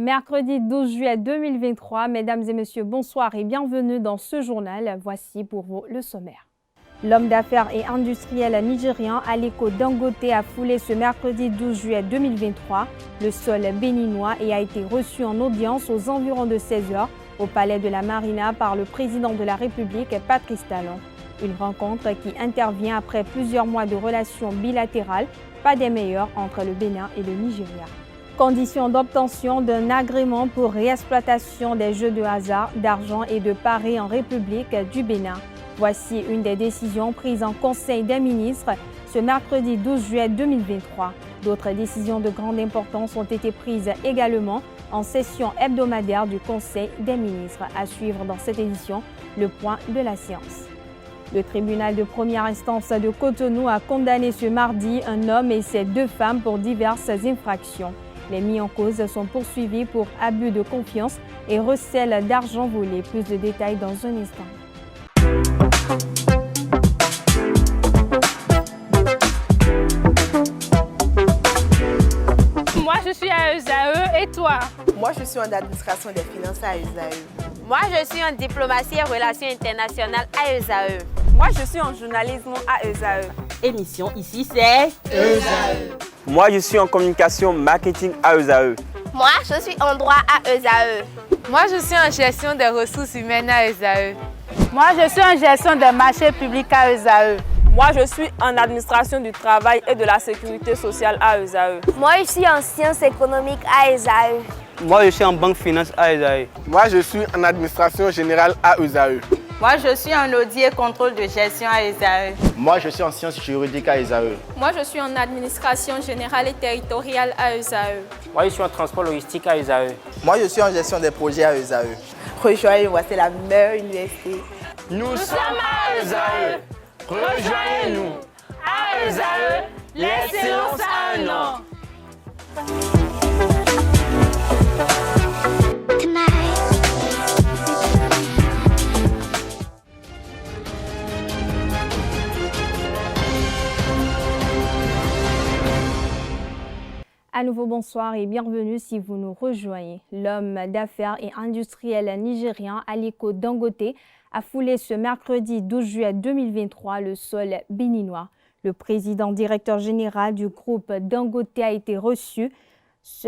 mercredi 12 juillet 2023. Mesdames et messieurs, bonsoir et bienvenue dans ce journal. Voici pour vous le sommaire. L'homme d'affaires et industriel nigérian Aliko Dangote a foulé ce mercredi 12 juillet 2023 le sol béninois et a été reçu en audience aux environs de 16 h au palais de la Marina par le président de la République, Patrice Talon. Une rencontre qui intervient après plusieurs mois de relations bilatérales, pas des meilleures entre le Bénin et le Nigeria. Conditions d'obtention d'un agrément pour réexploitation des jeux de hasard, d'argent et de paris en République du Bénin. Voici une des décisions prises en Conseil des ministres ce mercredi 12 juillet 2023. D'autres décisions de grande importance ont été prises également en session hebdomadaire du Conseil des ministres. À suivre dans cette édition, le point de la séance. Le tribunal de première instance de Cotonou a condamné ce mardi un homme et ses deux femmes pour diverses infractions. Les mis en cause sont poursuivis pour abus de confiance et recel d'argent volé. Plus de détails dans un instant. Moi, je suis à ESAE et toi? Moi, je suis en administration des finances à ESAE. Moi, je suis en diplomatie et relations internationales à ESAE. Moi, je suis en journalisme à ESAE. Émission ici, c'est ESAE. Moi, je suis en communication marketing à ESAE. Moi, je suis en droit à ESAE. Moi, je suis en gestion des ressources humaines à ESAE. Moi, je suis en gestion des marchés publics à ESAE. Moi, je suis en administration du travail et de la sécurité sociale à ESAE. Moi, je suis en sciences économiques à ESAE. Moi, je suis en banque finance à ESAE. Moi, je suis en administration générale à ESAE. Moi, je suis en audit et contrôle de gestion à ESAE. Moi, je suis en sciences juridiques à ESAE. Moi, je suis en administration générale et territoriale à ESAE. Moi, je suis en transport logistique à ESAE. Moi, je suis en gestion des projets à ESAE. Rejoignez-moi, c'est la meilleure université. Nous sommes à ESAE. Rejoignez-nous. À ESAE, l'excellence a un nom. À nouveau, bonsoir et bienvenue si vous nous rejoignez. L'homme d'affaires et industriel nigérian Aliko Dangote a foulé ce mercredi 12 juillet 2023 le sol béninois. Le président directeur général du groupe Dangote a été reçu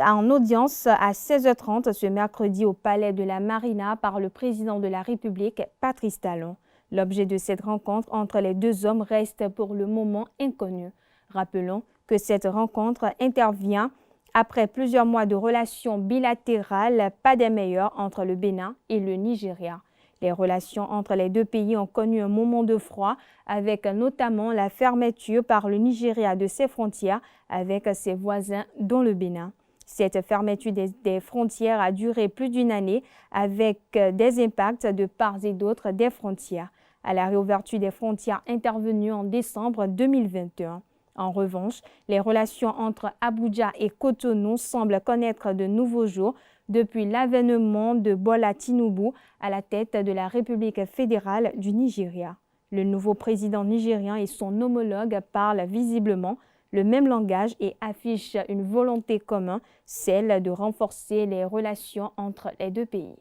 en audience à 16h30 ce mercredi au palais de la Marina par le président de la République, Patrice Talon. L'objet de cette rencontre entre les deux hommes reste pour le moment inconnu. Rappelons que cette rencontre intervient après plusieurs mois de relations bilatérales, pas des meilleures entre le Bénin et le Nigeria. Les relations entre les deux pays ont connu un moment de froid, avec notamment la fermeture par le Nigeria de ses frontières avec ses voisins, dont le Bénin. Cette fermeture des frontières a duré plus d'une année, avec des impacts de part et d'autre des frontières. À la réouverture des frontières intervenue en décembre 2021. En revanche, les relations entre Abuja et Cotonou semblent connaître de nouveaux jours depuis l'avènement de Bola Tinubu à la tête de la République fédérale du Nigeria. Le nouveau président nigérian et son homologue parlent visiblement le même langage et affichent une volonté commune, celle de renforcer les relations entre les deux pays.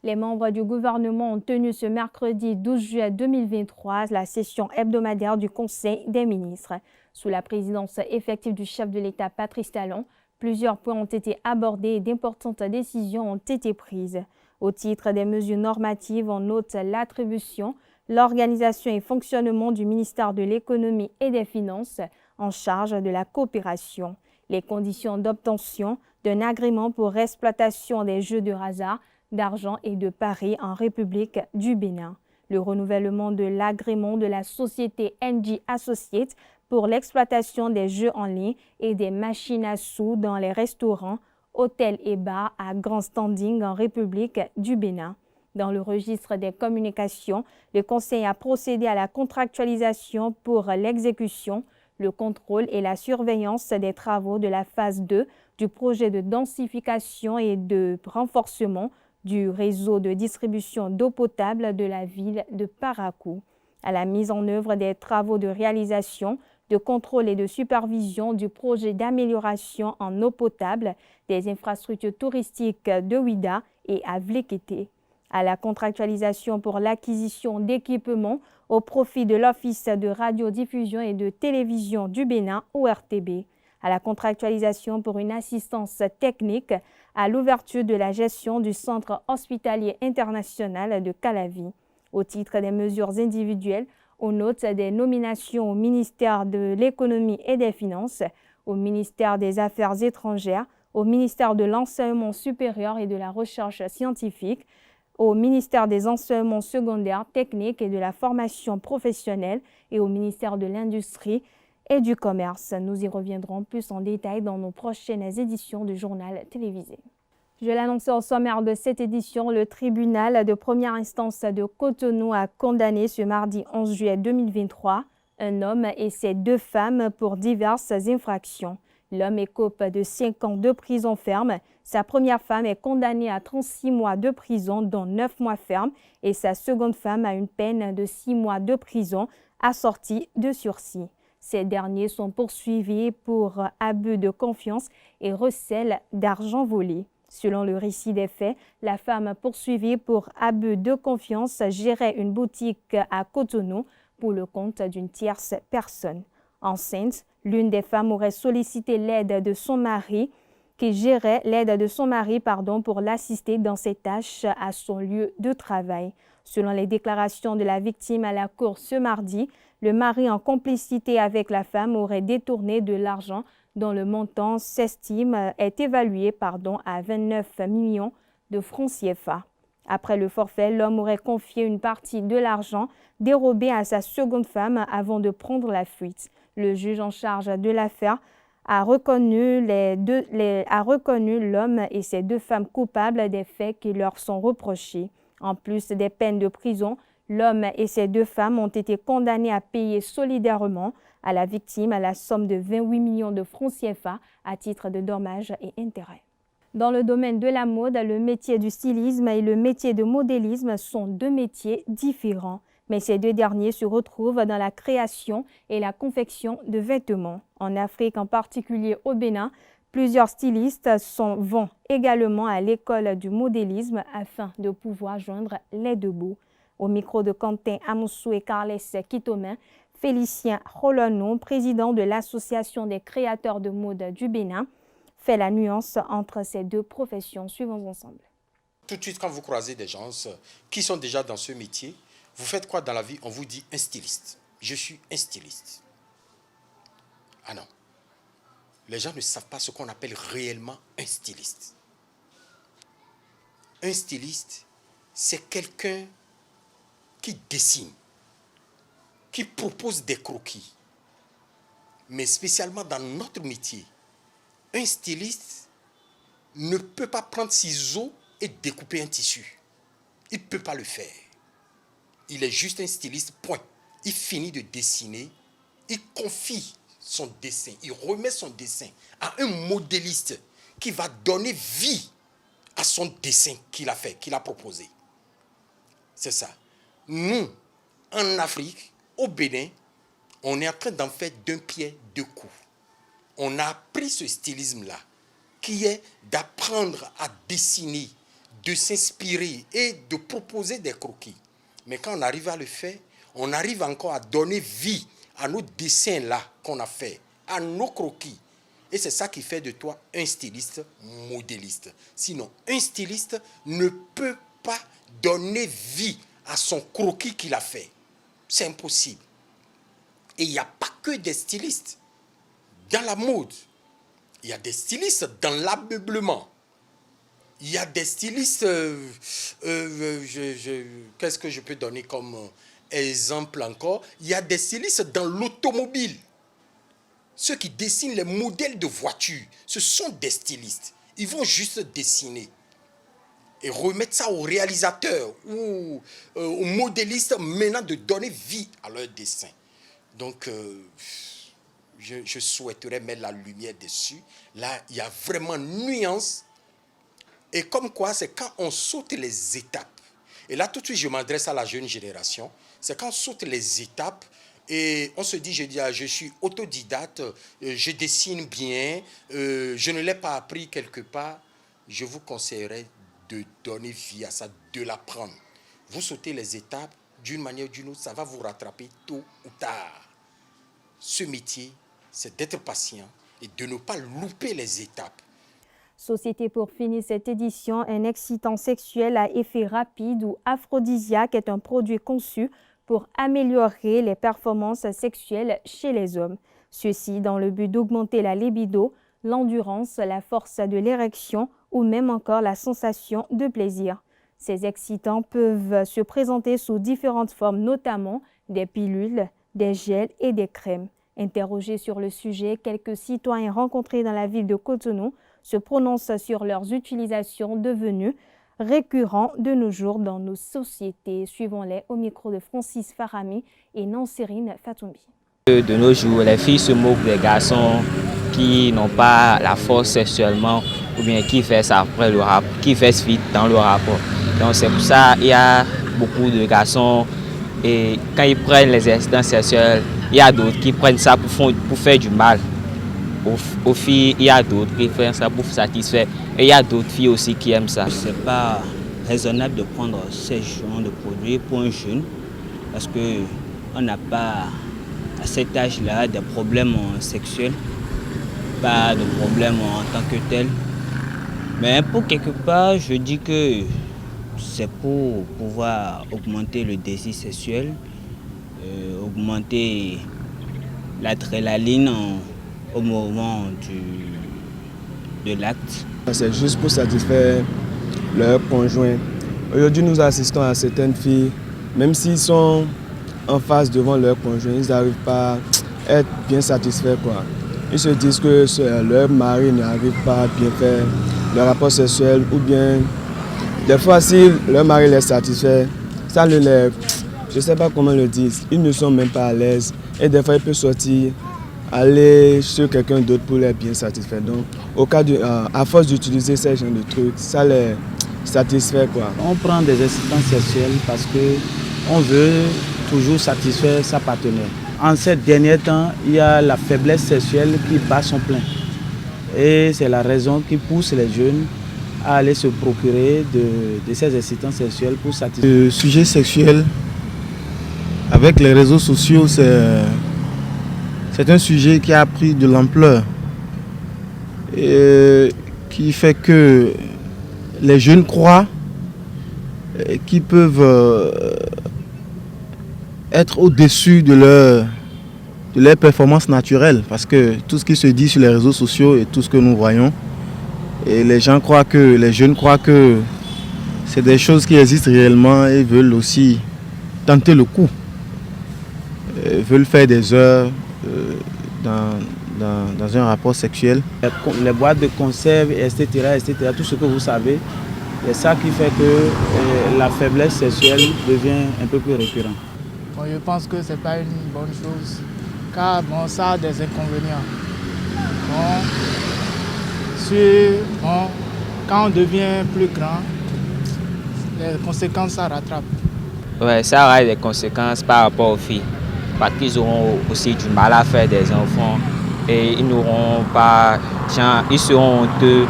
Les membres du gouvernement ont tenu ce mercredi 12 juillet 2023 la session hebdomadaire du Conseil des ministres. Sous la présidence effective du chef de l'État Patrice Talon, plusieurs points ont été abordés et d'importantes décisions ont été prises. Au titre des mesures normatives, on note l'attribution, l'organisation et fonctionnement du ministère de l'Économie et des Finances en charge de la coopération, les conditions d'obtention d'un agrément pour exploitation des jeux de hasard, d'argent et de paris en République du Bénin, le renouvellement de l'agrément de la société NG Associates pour l'exploitation des jeux en ligne et des machines à sous dans les restaurants, hôtels et bars à grand standing en République du Bénin. Dans le registre des communications, le Conseil a procédé à la contractualisation pour l'exécution, le contrôle et la surveillance des travaux de la phase 2 du projet de densification et de renforcement du réseau de distribution d'eau potable de la ville de Parakou. À la mise en œuvre des travaux de réalisation, de contrôle et de supervision du projet d'amélioration en eau potable des infrastructures touristiques de Ouida et à Vlekete, à la contractualisation pour l'acquisition d'équipements au profit de l'Office de radiodiffusion et de télévision du Bénin, ORTB, à la contractualisation pour une assistance technique à l'ouverture de la gestion du Centre hospitalier international de Calavi. Au titre des mesures individuelles, on note des nominations au ministère de l'Économie et des Finances, au ministère des Affaires étrangères, au ministère de l'Enseignement supérieur et de la Recherche scientifique, au ministère des Enseignements secondaires, techniques et de la formation professionnelle et au ministère de l'Industrie et du Commerce. Nous y reviendrons plus en détail dans nos prochaines éditions du journal télévisé. Je l'annonçais au sommaire de cette édition, le tribunal de première instance de Cotonou a condamné ce mardi 11 juillet 2023 un homme et ses 2 femmes pour diverses infractions. L'homme écope de 5 ans de prison ferme. Sa première femme est condamnée à 36 mois de prison, dont 9 mois ferme, et sa seconde femme a une peine de 6 mois de prison assortie de sursis. Ces derniers sont poursuivis pour abus de confiance et recel d'argent volé. Selon le récit des faits, la femme poursuivie pour abus de confiance gérait une boutique à Cotonou pour le compte d'une tierce personne. Enceinte, l'une des femmes aurait sollicité l'aide de son mari, pour l'assister dans ses tâches à son lieu de travail. Selon les déclarations de la victime à la cour ce mardi, le mari, en complicité avec la femme, aurait détourné de l'argent dont le montant est évalué à 29 millions de francs CFA. Après le forfait, l'homme aurait confié une partie de l'argent dérobé à sa seconde femme avant de prendre la fuite. Le juge en charge de l'affaire a reconnu l'homme et ses 2 femmes coupables des faits qui leur sont reprochés. En plus des peines de prison, l'homme et ses 2 femmes ont été condamnés à payer solidairement à la victime à la somme de 28 millions de francs CFA à titre de dommages et intérêts. Dans le domaine de la mode, le métier du stylisme et le métier de modélisme sont 2 métiers différents. Mais ces 2 derniers se retrouvent dans la création et la confection de vêtements. En Afrique, en particulier au Bénin, plusieurs stylistes vont également à l'école du modélisme afin de pouvoir joindre les 2 bouts. Au micro de Quentin Amoussou et Carles Kitomen, Félicien Rolonon, président de l'Association des créateurs de mode du Bénin, fait la nuance entre ces 2 professions. Suivons ensemble. Tout de suite, quand vous croisez des gens qui sont déjà dans ce métier, vous faites quoi dans la vie? On vous dit un styliste. Je suis un styliste. Ah non. Les gens ne savent pas ce qu'on appelle réellement un styliste. Un styliste, c'est quelqu'un qui dessine, qui propose des croquis. Mais spécialement dans notre métier, un styliste ne peut pas prendre ciseaux et découper un tissu. Il ne peut pas le faire. Il est juste un styliste, point. Il finit de dessiner, il confie son dessin, il remet son dessin à un modéliste qui va donner vie à son dessin qu'il a fait, qu'il a proposé. C'est ça. Nous, en Afrique, au Bénin, on est en train d'en faire d'un pied, 2 coups. On a appris ce stylisme-là, qui est d'apprendre à dessiner, de s'inspirer et de proposer des croquis. Mais quand on arrive à le faire, on arrive encore à donner vie à nos dessins-là qu'on a fait, à nos croquis. Et c'est ça qui fait de toi un styliste modéliste. Sinon, un styliste ne peut pas donner vie à son croquis qu'il a fait. C'est impossible. Et il n'y a pas que des stylistes. Dans la mode, il y a des stylistes dans l'ameublement. Il y a des stylistes, qu'est-ce que je peux donner comme exemple encore? Il y a des stylistes dans l'automobile. Ceux qui dessinent les modèles de voitures, ce sont des stylistes. Ils vont juste dessiner et remettre ça aux réalisateurs ou aux modélistes maintenant de donner vie à leur dessin. Donc, je souhaiterais mettre la lumière dessus. Là, il y a vraiment nuance. Et comme quoi, c'est quand on saute les étapes. Et là, tout de suite, je m'adresse à la jeune génération. C'est quand on saute les étapes et on se dit, je suis autodidacte, je dessine bien, je ne l'ai pas appris quelque part, je vous conseillerais de donner vie à ça, de l'apprendre. Vous sautez les étapes d'une manière ou d'une autre, ça va vous rattraper tôt ou tard. Ce métier, c'est d'être patient et de ne pas louper les étapes. Société pour finir cette édition, un excitant sexuel à effet rapide ou aphrodisiaque est un produit conçu pour améliorer les performances sexuelles chez les hommes. Ceci dans le but d'augmenter la libido, l'endurance, la force de l'érection ou même encore la sensation de plaisir. Ces excitants peuvent se présenter sous différentes formes, notamment des pilules, des gels et des crèmes. Interrogés sur le sujet, quelques citoyens rencontrés dans la ville de Cotonou se prononcent sur leurs utilisations devenues récurrentes de nos jours dans nos sociétés. Suivons-les au micro de Francis Farami et Nansérine Fatoumbi. De nos jours, les filles se moquent des garçons qui n'ont pas la force sexuellement ou bien qui fait ça après le rapport, qui fait suite dans le rapport. Donc c'est pour ça qu'il y a beaucoup de garçons et quand ils prennent les excitances sexuelles, il y a d'autres qui prennent ça pour faire du mal. Aux filles, il y a d'autres qui font ça pour satisfaire. Et il y a d'autres filles aussi qui aiment ça. Ce n'est pas raisonnable de prendre ces genres de produits pour un jeune parce qu'on n'a pas à cet âge-là des problèmes sexuels, pas de problèmes en tant que tel. Mais pour quelque part, je dis que c'est pour pouvoir augmenter le désir sexuel, augmenter l'adrénaline au moment de l'acte. C'est juste pour satisfaire leur conjoint. Aujourd'hui, nous assistons à certaines filles, même s'ils sont en face devant leur conjoint, ils n'arrivent pas à être bien satisfaits, quoi. Ils se disent que leur mari n'arrive pas à bien faire le rapport sexuel ou bien des fois si leur mari les satisfait, ça ne les... Je ne sais pas comment le dire, ils ne sont même pas à l'aise et des fois ils peuvent sortir, aller sur quelqu'un d'autre pour les bien satisfaire. Donc au cas à force d'utiliser ces genres de trucs, ça les satisfait, quoi. On prend des excitants sexuels parce qu'on veut toujours satisfaire sa partenaire. En ces derniers temps, il y a la faiblesse sexuelle qui bat son plein. Et c'est la raison qui pousse les jeunes à aller se procurer de ces excitants sexuels pour satisfaire. Le sujet sexuel, avec les réseaux sociaux, c'est un sujet qui a pris de l'ampleur et qui fait que les jeunes croient qu'ils peuvent être au-dessus de leur performance naturelle, parce que tout ce qui se dit sur les réseaux sociaux et tout ce que nous voyons, et les jeunes croient que c'est des choses qui existent réellement et veulent aussi tenter le coup, veulent faire des heures dans un rapport sexuel. Les boîtes de conserve, etc., tout ce que vous savez, c'est ça qui fait que la faiblesse sexuelle devient un peu plus récurrente. Bon, je pense que ce n'est pas une bonne chose, car bon, ça a des inconvénients. Quand on devient plus grand, les conséquences, ça rattrape. Ouais, ça aura des conséquences par rapport aux filles, parce qu'ils auront aussi du mal à faire des enfants et ils n'auront pas, ils seront honteux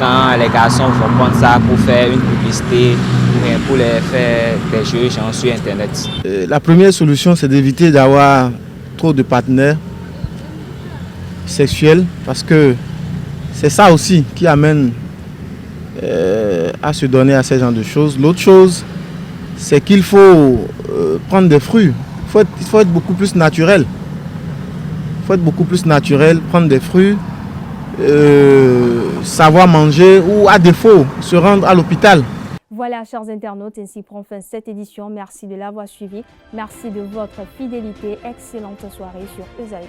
quand les garçons vont prendre ça pour faire une publicité ou pour les faire des jeux sur Internet. La première solution, c'est d'éviter d'avoir trop de partenaires sexuels, parce que c'est ça aussi qui amène à se donner à ce genre de choses. L'autre chose, c'est qu'il faut prendre des fruits. Il faut être beaucoup plus naturel. Il faut être beaucoup plus naturel, prendre des fruits, savoir manger ou à défaut se rendre à l'hôpital. Voilà, chers internautes, ainsi prend fin cette édition. Merci de l'avoir suivi. Merci de votre fidélité. Excellente soirée sur ESAE.